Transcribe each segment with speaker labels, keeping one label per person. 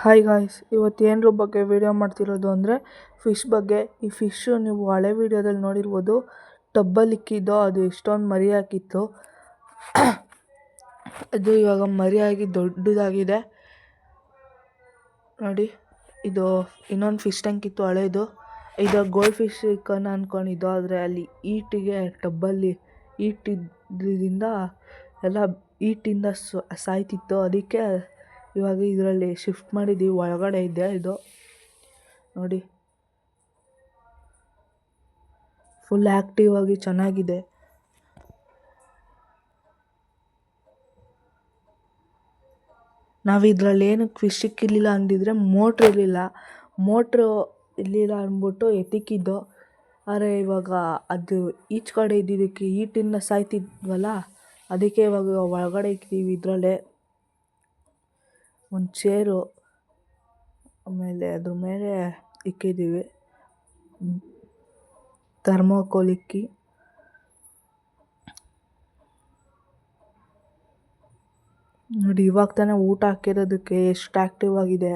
Speaker 1: Hi guys, ಇವತ್ತು ಏನರ ಬಗ್ಗೆ ವಿಡಿಯೋ ಮಾಡ್ತಿರೋದು ಅಂದರೆ ಫಿಶ್ ಬಗ್ಗೆ. ಈ ಫಿಶ್ಶು ನೀವು ಹಳೆ ವಿಡಿಯೋದಲ್ಲಿ ನೋಡಿರ್ಬೋದು, ಟಬ್ಬಲ್ಲಿ ಇಕ್ಕಿದ್ದು. ಅದು ಎಷ್ಟೊಂದು ಮರಿ ಹಾಕಿತ್ತು. ಅದು ಇವಾಗ ಮರಿಯಾಗಿ ದೊಡ್ಡದಾಗಿದೆ ನೋಡಿ. ಇದು ಇನ್ನೊಂದು ಫಿಶ್ ಟ್ಯಾಂಕ್ ಇತ್ತು ಹಳೇದು. ಇದು ಗೋಲ್ಡ್ ಫಿಶ್ ಇಕ್ಕೋಣ ಅಂದ್ಕೊಂಡಿದ್ದು, ಆದರೆ ಅಲ್ಲಿ ಈಟಿಗೆ ಟಬ್ಬಲ್ಲಿ ಈಟಿದ್ರಿಂದ ಎಲ್ಲ ಈಟಿಂದ ಸಾಯ್ತಿತ್ತು. ಅದಕ್ಕೆ ಇವಾಗ ಇದರಲ್ಲಿ ಶಿಫ್ಟ್ ಮಾಡಿದ್ದೀವಿ. ಒಳಗಡೆ ಇದೆ ಇದು ನೋಡಿ, ಫುಲ್ ಆ್ಯಕ್ಟಿವ್ ಆಗಿ ಚೆನ್ನಾಗಿದೆ. ನಾವು ಇದರಲ್ಲಿ ಏನಕ್ಕೆ ಫಿಶ್ ಸಿಕ್ಕಿರಲಿಲ್ಲ ಅಂದಿದ್ರೆ ಮೋಟ್ರ್ ಇರಲಿಲ್ಲ. ಮೋಟ್ರು ಇರಲಿಲ್ಲ ಅಂದ್ಬಿಟ್ಟು ಎತ್ತಿಕ್ಕಿದ್ದು. ಆದರೆ ಇವಾಗ ಅದು ಈಚೆ ಕಡೆ ಇದ್ದಿದ್ದಕ್ಕೆ ಈಟಿಂದ ಸಾಯ್ತಿದ್ವಲ್ಲ, ಅದಕ್ಕೆ ಇವಾಗ ಒಳಗಡೆ ಇಕ್ಕಿದ್ದೀವಿ. ಇದರಲ್ಲೇ ಒಂದು ಚೇರು, ಆಮೇಲೆ ಅದ್ರ ಮೇಲೆ ಇಕ್ಕಿದ್ದೀವಿ ಥರ್ಮೋಕೋಲ್ ಇಕ್ಕಿ. ನೋಡಿ, ಇವಾಗ ತಾನೇ ಊಟ ಹಾಕಿರೋದಕ್ಕೆ ಎಷ್ಟು ಆ್ಯಕ್ಟಿವ್ ಆಗಿದೆ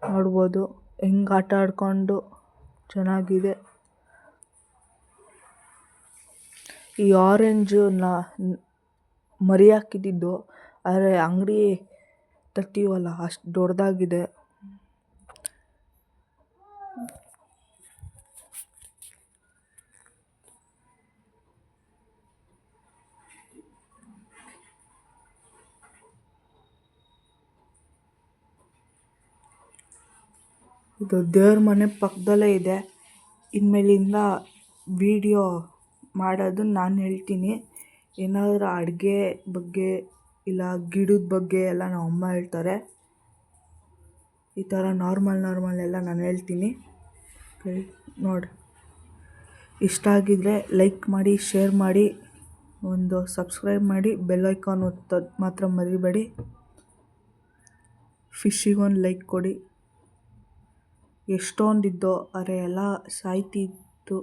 Speaker 1: ನೋಡ್ಬೋದು. ಹೆಂಗೆ ಆಟ ಆಡ್ಕೊಂಡು ಚೆನ್ನಾಗಿದೆ. ಈ ಆರೆಂಜು ಮರಿ ಹಾಕಿದ್ದು, ಆದರೆ ಅಂಗಡಿ ತರ್ತೀವಲ್ಲ ಅಷ್ಟು ದೊಡ್ಡದಾಗಿದೆ. ಇದು ದೇವ್ರ ಮನೆ ಪಕ್ಕದಲ್ಲೇ ಇದೆ. ಇನ್ಮೇಲಿಂದ ವಿಡಿಯೋ ಮಾಡೋದು ನಾನು ಹೇಳ್ತೀನಿ. ಏನಾದರೂ ಅಡುಗೆ ಬಗ್ಗೆ ಇಲ್ಲ ಗಿಡದ ಬಗ್ಗೆ ಎಲ್ಲ ನಮ್ಮ ಅಮ್ಮ ಹೇಳ್ತಾರೆ. ಈ ಥರ ನಾರ್ಮಲ್ ಎಲ್ಲ ನಾನು ಹೇಳ್ತೀನಿ ನೋಡಿ. ಇಷ್ಟ ಆಗಿದ್ದರೆ ಲೈಕ್ ಮಾಡಿ, ಶೇರ್ ಮಾಡಿ, ಒಂದು ಸಬ್ಸ್ಕ್ರೈಬ್ ಮಾಡಿ, ಬೆಲ್ ಐಕಾನ್ ಒತ್ತೋದು ಮಾತ್ರ ಮರಿಬೇಡಿ. ಫಿಶ್ಶಿಗೊಂದು ಲೈಕ್ ಕೊಡಿ. ಎಷ್ಟೊಂದಿದ್ದೋ ಆದರೆ ಎಲ್ಲ ಸಾಯ್ತಿತ್ತು.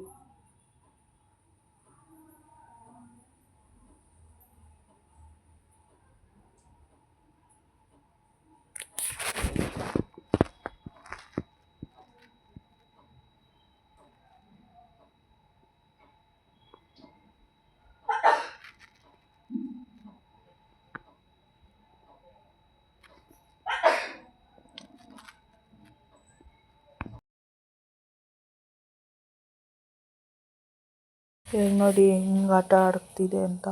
Speaker 1: ನೋಡಿ ಹೆಂಗೆ ಆಟ ಆಡ್ತಿದೆ ಅಂತ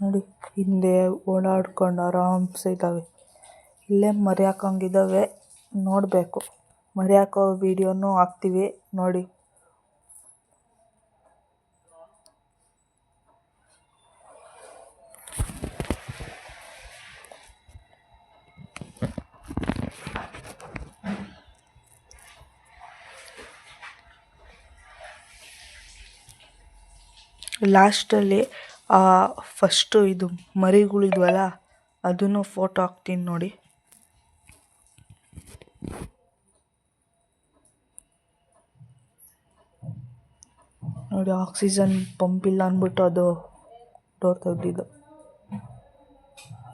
Speaker 1: ನೋಡಿ. ಹಿಂದೆ ಓಡಾಡ್ಕೊಂಡು ಆರಾಮ್ಸೆ ಇದ್ದಾವೆ. ಇಲ್ಲೇ ಮರಿ ಹಾಕೋಂಗಿದ್ದಾವೆ, ನೋಡಬೇಕು. ಮರಿ ಹಾಕೋ ವಿಡಿಯೋನೂ ಹಾಕ್ತೀವಿ ನೋಡಿ. ಲಾಸ್ಟಲ್ಲಿ ಫಸ್ಟು ಇದು ಮರಿಗಳಿದ್ವಲ್ಲ, ಅದನ್ನು ಫೋಟೋ ಹಾಕ್ತೀನಿ ನೋಡಿ. ನೋಡಿ, ಆಕ್ಸಿಜನ್ ಪಂಪ್ ಇಲ್ಲ ಅಂದ್ಬಿಟ್ಟು ಅದು ಡೋರ್ ತೆಗ್ದಿದ್ದು.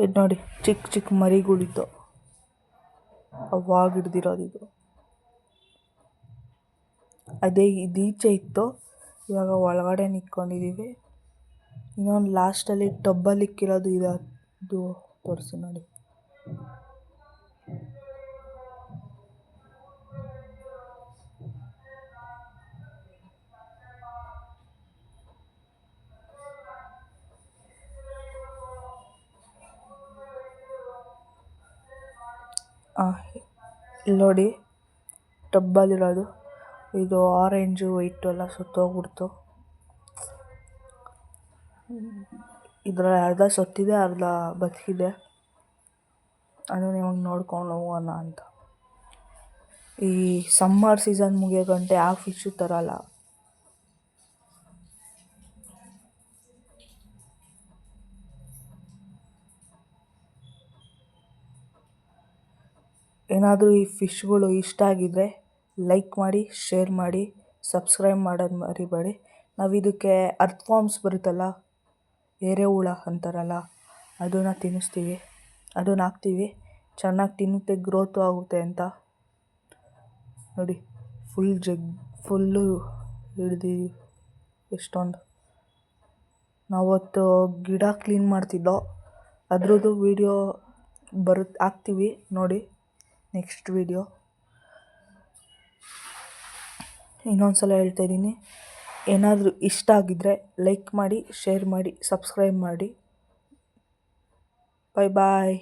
Speaker 1: ಇದು ನೋಡಿ, ಚಿಕ್ಕ ಚಿಕ್ಕ ಮರಿಗಳಿದ್ದು, ಅವಾಗ ಹಿಡ್ದಿರೋದಿದು. ಅದೇ ಇದೀಚೆ ಇತ್ತು, ಇವಾಗ ಒಳಗಡೆ ನಿಂತ್ಕೊಂಡಿದ್ದೀವಿ. ಇನ್ನೊಂದು ಲಾಸ್ಟಲ್ಲಿ ಟಬ್ಬಲ್ಲಿ ಇಕ್ಕಿರೋದು ಇದೆ, ಅದು ತೋರಿಸಿ ನೋಡಿ. ಇಲ್ಲಿ ನೋಡಿ, ಟಬ್ಬಲ್ಲಿರೋದು ಇದು ಆರೆಂಜು ವೈಟು ಎಲ್ಲ ಸುತ್ತೋಗ್ಬಿಡ್ತು. ಇದರಲ್ಲಿ ಅರ್ಧ ಸತ್ತಿದೆ, ಅರ್ಧ ಬದುಕಿದೆ. ಅದನ್ನು ಇವಾಗ ನೋಡ್ಕೊಂಡು ಹೋಗೋಣ ಅಂತ. ಈ ಸಮ್ಮರ್ ಸೀಸನ್ ಮುಗಿಯೋ ಗಂಟೆ ಆ ಫಿಶ್ಶು ತರಲ್ಲ. ಏನಾದರೂ ಈ ಫಿಶ್ಗಳು ಇಷ್ಟ ಆಗಿದ್ದರೆ ಲೈಕ್ ಮಾಡಿ, ಶೇರ್ ಮಾಡಿ, ಸಬ್ಸ್ಕ್ರೈಬ್ ಮಾಡೋದು ಮರಿಬೇಡಿ. ನಾವು ಇದಕ್ಕೆ ಅರ್ಥ್ ಬರುತ್ತಲ್ಲ, ಎರೆಹುಳ ಅಂತಾರಲ್ಲ, ಅದನ್ನು ತಿನ್ನಿಸ್ತೀವಿ, ಅದನ್ನು ಹಾಕ್ತೀವಿ. ಚೆನ್ನಾಗಿ ತಿನ್ನುತ್ತೆ, ಗ್ರೋತು ಆಗುತ್ತೆ ಅಂತ. ನೋಡಿ ಫುಲ್ಲು ಹಿಡ್ದು ಎಷ್ಟೊಂದು. ನಾವತ್ತು ಗಿಡ ಕ್ಲೀನ್ ಮಾಡ್ತಿದ್ದೋ, ಅದ್ರದ್ದು ವೀಡಿಯೋ ಹಾಕ್ತೀವಿ ನೋಡಿ, ನೆಕ್ಸ್ಟ್ ವೀಡಿಯೋ. ಇನ್ನೊಂದು ಸಲ ಹೇಳ್ತಾ ಇದ್ದೀನಿ, ಏನಾದರೂ ಇಷ್ಟ ಆಗಿದ್ದರೆ ಲೈಕ್ ಮಾಡಿ, ಶೇರ್ ಮಾಡಿ, ಸಬ್ಸ್ಕ್ರೈಬ್ ಮಾಡಿ. ಬಾಯ್ ಬಾಯ್.